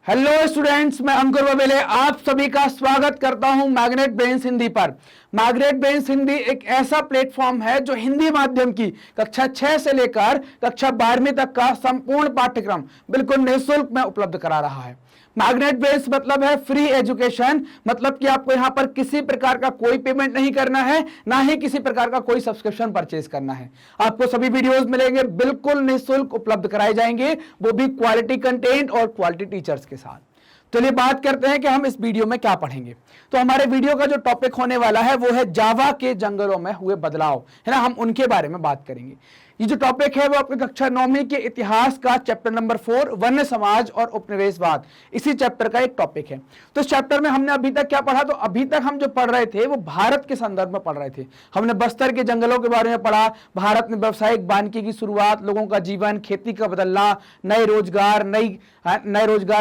Hello students, मैं अंकुर बबेले आप सभी का स्वागत करता हूं मैग्नेट ब्रेन्स हिंदी पर। मैग्नेट ब्रेन्स हिंदी एक ऐसा प्लेटफॉर्म है जो हिंदी माध्यम की कक्षा 6 से लेकर कक्षा 12वीं तक का संपूर्ण पाठ्यक्रम बिल्कुल निःशुल्क में उपलब्ध करा रहा है। मैग्नेट ब्रेन्स मतलब है फ्री एजुकेशन, मतलब कि आपको यहां पर किसी प्रकार का कोई पेमेंट नहीं करना है, ना ही किसी प्रकार का कोई सब्सक्रिप्शन परचेज करना है। आपको सभी वीडियोस मिलेंगे, बिल्कुल निःशुल्क उपलब्ध कराए जाएंगे, वो भी क्वालिटी कंटेंट और क्वालिटी टीचर्स के साथ। चलिए बात करते हैं कि हम इस वीडियो में क्या पढ़ेंगे। तो हमारे वीडियो का जो टॉपिक होने वाला है वो है जावा के जंगलों में हुए बदलाव, है ना। हम उनके बारे में बात करेंगे। ये जो टॉपिक है वो आपके कक्षा 9वीं के इतिहास का चैप्टर नंबर 4 वन्य समाज और उपनिवेशवाद, इसी चैप्टर का एक टॉपिक है। तो इस चैप्टर में हमने अभी तक क्या पढ़ा, तो अभी तक हम जो पढ़ रहे थे वो भारत के संदर्भ में पढ़ रहे थे। हमने बस्तर के जंगलों के बारे में पढ़ा, भारत में व्यावसायिक वानिकी की शुरुआत, लोगों का जीवन, खेती का बदलना, नए रोजगार,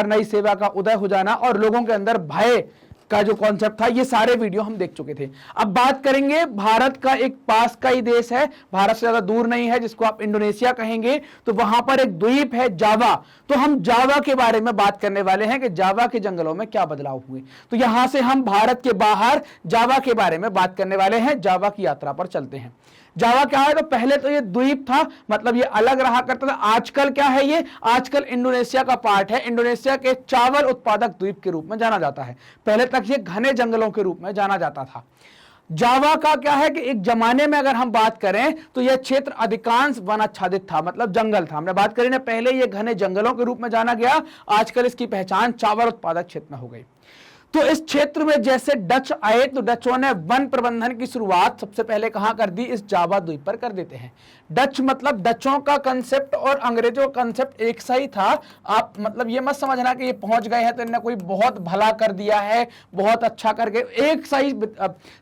नई सेवा का उदय हो जाना और लोगों के अंदर भय का जो कॉन्सेप्ट था, ये सारे वीडियो हम देख चुके थे। अब बात करेंगे, भारत का एक पास का ही देश है, भारत से ज्यादा दूर नहीं है, जिसको आप इंडोनेशिया कहेंगे। तो वहां पर एक द्वीप है जावा। तो हम जावा के बारे में बात करने वाले हैं कि जावा के जंगलों में क्या बदलाव हुए। तो यहां से हम भारत के बाहर जावा के बारे में बात करने वाले हैं। जावा की यात्रा पर चलते हैं। जावा क्या है, तो पहले तो ये द्वीप था, मतलब ये अलग रहा करता था। आजकल क्या है, ये आजकल इंडोनेशिया का पार्ट है। इंडोनेशिया के चावल उत्पादक द्वीप के रूप में जाना जाता है। पहले तक ये घने जंगलों के रूप में जाना जाता था। जावा का क्या है कि एक जमाने में अगर हम बात करें तो यह क्षेत्र अधिकांश वनाच्छादित था, मतलब जंगल था। हमने बात करी ना, पहले ये घने जंगलों के रूप में जाना गया, आजकल इसकी पहचान चावल उत्पादक क्षेत्र में हो गई। तो इस क्षेत्र में जैसे डच आए तो डचों ने वन प्रबंधन की शुरुआत सबसे पहले कहां कर दी, इस जावा द्वीप पर कर देते हैं। डच मतलब डचों का कंसेप्ट और अंग्रेजों का कंसेप्ट एक सा ही था। आप मतलब ये मत समझना कि ये पहुंच गए हैं तो इन्होंने कोई बहुत भला कर दिया है, बहुत अच्छा करके, एक सा ही,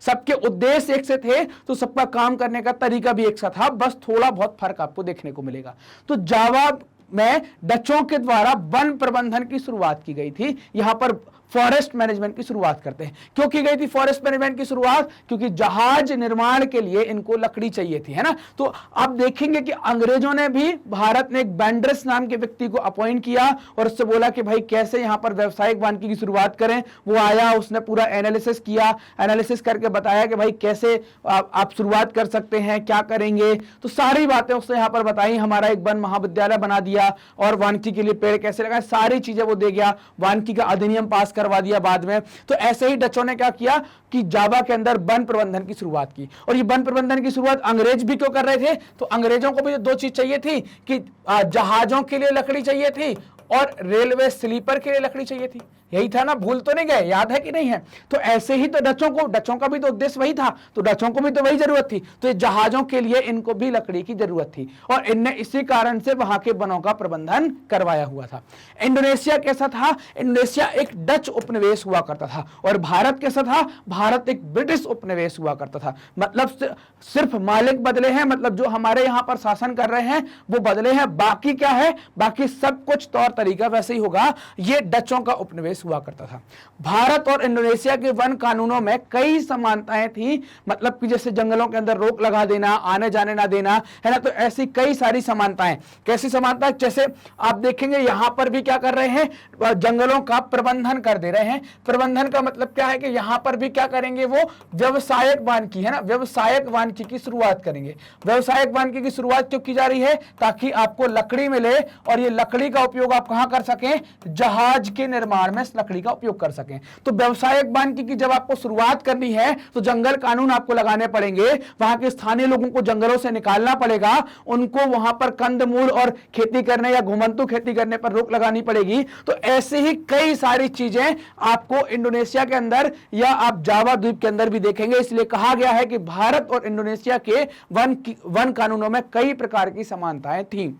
सबके उद्देश्य एक से थे, तो सबका काम करने का तरीका भी एक सा था, बस थोड़ा बहुत फर्क आपको देखने को मिलेगा। तो जावा में डचों के द्वारा वन प्रबंधन की शुरुआत की गई थी। यहां पर फॉरेस्ट मैनेजमेंट की शुरुआत करते हैं। क्यों की गई थी फॉरेस्ट मैनेजमेंट की शुरुआत, क्योंकि जहाज निर्माण के लिए इनको लकड़ी चाहिए थी, है ना। तो आप देखेंगे कि अंग्रेजों ने भी, भारत ने एक बैंड्रस नाम के व्यक्ति को अपॉइंट किया और उससे बोला कि भाई कैसे यहां पर व्यावसायिक वानिकी की शुरुआत करें। वो आया, उसने पूरा एनालिसिस किया, एनालिसिस करके बताया कि भाई कैसे आप शुरुआत कर सकते हैं, क्या करेंगे। तो सारी बातें उसने यहां पर बताई। हमारा एक वन महाविद्यालय बना दिया और वानिकी के लिए पेड़ कैसे लगाए, सारी चीजें वो दे गया। वानिकी का अधिनियम पास करवा दिया बाद में। तो ऐसे ही डचों ने क्या किया कि जावा के अंदर वन प्रबंधन की शुरुआत की। और ये वन प्रबंधन की शुरुआत अंग्रेज भी क्यों कर रहे थे, तो अंग्रेजों को भी दो चीज चाहिए थी कि जहाजों के लिए लकड़ी चाहिए थी और रेलवे स्लीपर के लिए लकड़ी चाहिए थी। यही था ना, भूल तो नहीं गए, याद है कि नहीं है। तो ऐसे ही तो डचों का भी तो उद्देश्य वही था, तो डचों को भी तो वही जरूरत थी। तो ये जहाजों के लिए इनको भी लकड़ी की जरूरत थी और इनने इसी कारण से वहां के वनों का प्रबंधन करवाया हुआ था। इंडोनेशिया कैसा था, इंडोनेशिया एक डच उपनिवेश हुआ करता था और भारत कैसा था, भारत एक ब्रिटिश उपनिवेश हुआ करता था। मतलब सिर्फ मालिक बदले हैं, मतलब जो हमारे यहां पर शासन कर रहे हैं वो बदले हैं, बाकी क्या है, बाकी सब कुछ तौर तरीका वैसे ही होगा। ये डचों का उपनिवेश हुआ करता था। भारत और इंडोनेशिया के वन कानूनों में कई समानताएं थी, मतलब कि जैसे जंगलों के अंदर रोक लगा देना, आने जाने ना देना, है ना। तो ऐसी कई सारी समानताएं। कैसी समानता, जैसे आप देखेंगे यहां पर भी क्या कर रहे हैं, जंगलों का प्रबंधन कर दे रहे हैं। प्रबंधन का मतलब क्या है कि यहां पर भी क्या करेंगे, वो व्यवसायिक वानिकी, है ना, व्यवसायिक वानिकी की शुरुआत करेंगे। व्यवसायिक वानिकी की शुरुआत क्यों की जा रही है, ताकि आपको लकड़ी मिले और ये लकड़ी का उपयोग आप कहां कर सकें, जहाज के निर्माण में लकड़ी का उपयोग कर सकें। तो व्यवसायिक वानिकी की जब आपको शुरुआत करनी है तो जंगल कानून आपको लगाने पड़ेंगे, वहां के स्थानीय लोगों को जंगलों से निकालना पड़ेगा, उनको वहां पर कंदमूल और खेती करने या घुमंतू खेती करने पर रोक लगानी पड़ेगी। तो ऐसे ही कई सारी चीजें आपको इंडोनेशिया के अंदर या आप जावा द्वीप के अंदर भी देखेंगे। इसलिए कहा गया है कि भारत और इंडोनेशिया के वन कानूनों में कई प्रकार की समानताएं थी।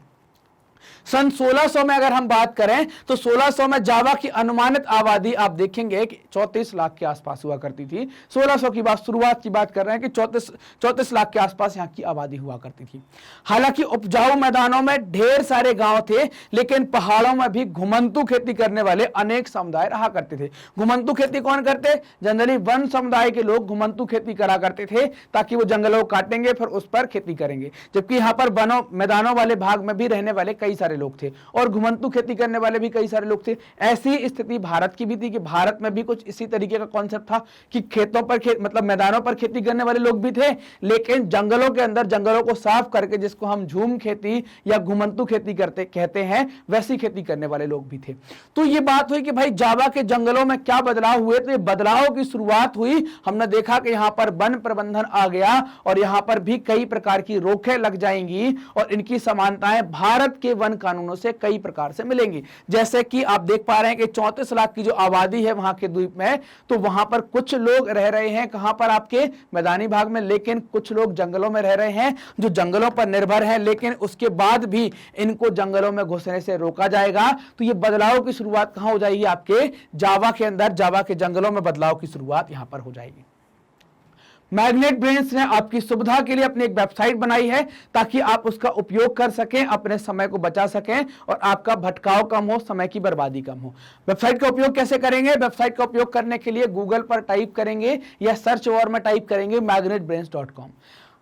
सन 1600 में अगर हम बात करें तो 1600 में जावा की अनुमानित आबादी आप देखेंगे कि 34 लाख के आसपास हुआ करती थी। 1600 की बात, शुरुआत की बात कर रहे हैं कि 34 लाख के आसपास यहां की आबादी हुआ करती थी। हालांकि उपजाऊ मैदानों में ढेर सारे गांव थे, लेकिन पहाड़ों में भी घुमंतू खेती करने वाले अनेक समुदाय रहा करते थे। घुमंतू खेती कौन करते, जनरली वन समुदाय के लोग घुमंतू खेती करा करते थे, ताकि वो जंगलों को काटेंगे फिर उस पर खेती करेंगे। जबकि यहां पर वनों मैदानों वाले भाग में भी रहने वाले कई कई सारे लोग थे और घुमंतू खेती करने वाले भी कई सारे लोग थे। ऐसी स्थिति भारत की भी थी कि भारत में भी कुछ इसी तरीके का कॉन्सेप्ट था कि खेतों पर मतलब मैदानों पर खेती करने वाले लोग भी थे, लेकिन जंगलों के अंदर जंगलों को साफ करके, जिसको हम झूम खेती या घुमंतू खेती कहते हैं, वैसी खेती करने वाले लोग भी थे। तो ये बात हुई कि भाई जावा के जंगलों में क्या बदलाव हुए, तो ये बदलाव की शुरुआत हुई, हमने देखा कि यहां पर वन प्रबंधन आ गया और यहां पर भी कई प्रकार की रोकें लग जाएंगी और इनकी समानताएं भारत के वन कानूनों से कई प्रकार से मिलेंगी। जैसे कि आप देख पा रहे हैं कि 34 लाख की जो आबादी है वहां के द्वीप में, तो वहां पर कुछ लोग रह रहे हैं कहां पर, आपके मैदानी भाग में, लेकिन कुछ लोग जंगलों में रह रहे हैं जो जंगलों पर निर्भर है, लेकिन उसके बाद भी इनको जंगलों में घुसने से रोका जाएगा। तो ये बदलाव की शुरुआत कहां हो जाएगी, आपके जावा के अंदर, जावा के जंगलों में बदलाव की शुरुआत यहां पर हो जाएगी। मैग्नेट ब्रेन्स ने आपकी सुविधा के लिए अपनी एक वेबसाइट बनाई है ताकि आप उसका उपयोग कर सकें, अपने समय को बचा सकें और आपका भटकाव कम हो, समय की बर्बादी कम हो। वेबसाइट का उपयोग कैसे करेंगे? वेबसाइट का उपयोग करने के लिए गूगल पर टाइप करेंगे या सर्च बार में टाइप करेंगे magnetbrains.com।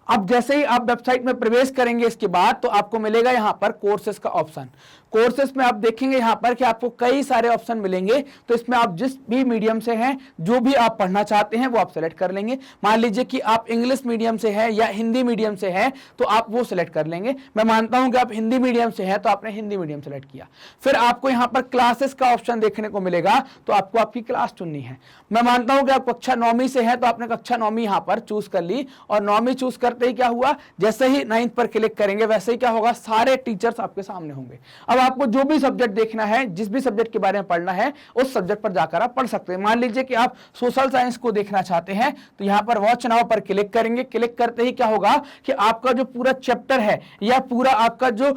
अब जैसे ही आप वेबसाइट में प्रवेश करेंगे इसके बाद, तो आपको मिलेगा यहां पर कोर्सेज का ऑप्शन। कोर्सेज में आप देखेंगे यहां पर कि आपको कई सारे ऑप्शन मिलेंगे, तो इसमें आप जिस भी मीडियम से हैं, जो भी आप पढ़ना चाहते हैं वो आप सेलेक्ट कर लेंगे। मान लीजिए कि आप इंग्लिश मीडियम से हैं या हिंदी मीडियम से हैं, तो आप वो सिलेक्ट कर लेंगे। मैं मानता हूं कि आप हिंदी मीडियम से हैं, तो आपने हिंदी मीडियम सेलेक्ट किया। फिर आपको यहां पर क्लासेस का ऑप्शन देखने को मिलेगा, तो आपको आपकी क्लास चुननी है। मैं मानता हूं कि आप कक्षा 9वीं से हैं, तो आपने कक्षा 9वीं यहां पर चूज कर ली और 9वीं चूज करते ही क्या हुआ, जैसे ही 9th पर क्लिक करेंगे वैसे ही क्या होगा, सारे टीचर्स आपके सामने होंगे। अब आपको जो भी सब्जेक्ट देखना है, जिस भी सब्जेक्ट के बारे में पढ़ना है, उस सब्जेक्ट पर जाकर आप पढ़ सकते हैं। मान लीजिए कि आप सोशल साइंस को देखना चाहते हैं, तो यहां पर वॉच नाउ पर क्लिक करेंगे। क्लिक करते ही क्या होगा कि आपका जो पूरा चैप्टर है या पूरा आपका जो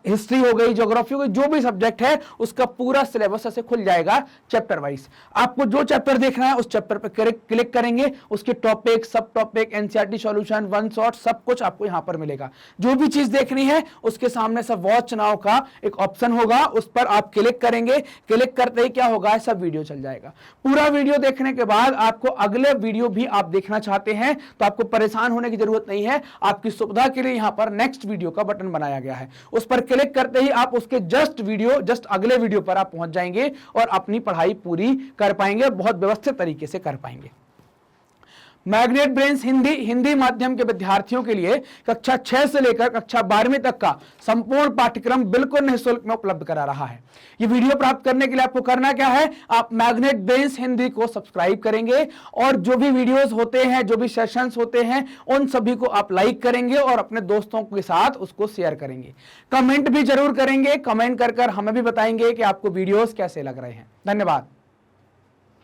हिस्ट्री हो गई, ज्योग्राफी हो गई, जो भी सब्जेक्ट है उसका पूरा सिलेबस ऐसे खुल जाएगा चैप्टर वाइज। आपको जो चैप्टर देखना है उस चैप्टर पर क्लिक करेंगे, उसके टॉपिक, सब topic, NCERT solution, one shot, सब कुछ आपको यहां पर मिलेगा। जो भी चीज देखनी है उसके सामने सब वॉच नाउ का एक ऑप्शन होगा, उस पर आप क्लिक करेंगे। क्लिक करते ही क्या होगा, सब वीडियो चल जाएगा। पूरा वीडियो देखने के बाद आपको अगले वीडियो भी आप देखना चाहते हैं तो आपको परेशान होने की जरूरत नहीं है। आपकी सुविधा के लिए यहां पर नेक्स्ट वीडियो का बटन बनाया गया है, उस पर क्लिक करते ही आप उसके जस्ट अगले वीडियो पर आप पहुंच जाएंगे और अपनी पढ़ाई पूरी कर पाएंगे, बहुत व्यवस्थित तरीके से कर पाएंगे। मैग्नेट ब्रेन्स हिंदी माध्यम के विद्यार्थियों के लिए कक्षा 6 से लेकर कक्षा 12वीं तक का संपूर्ण पाठ्यक्रम बिल्कुल निःशुल्क में उपलब्ध करा रहा है। ये वीडियो प्राप्त करने के लिए आपको करना क्या है, आप मैग्नेट ब्रेन्स हिंदी को सब्सक्राइब करेंगे और जो भी वीडियोस होते हैं, जो भी सेशंस होते हैं, उन सभी को आप लाइक करेंगे और अपने दोस्तों के साथ उसको शेयर करेंगे। कमेंट भी जरूर करेंगे, कमेंट कर हमें भी बताएंगे कि आपको वीडियोस कैसे लग रहे हैं। धन्यवाद।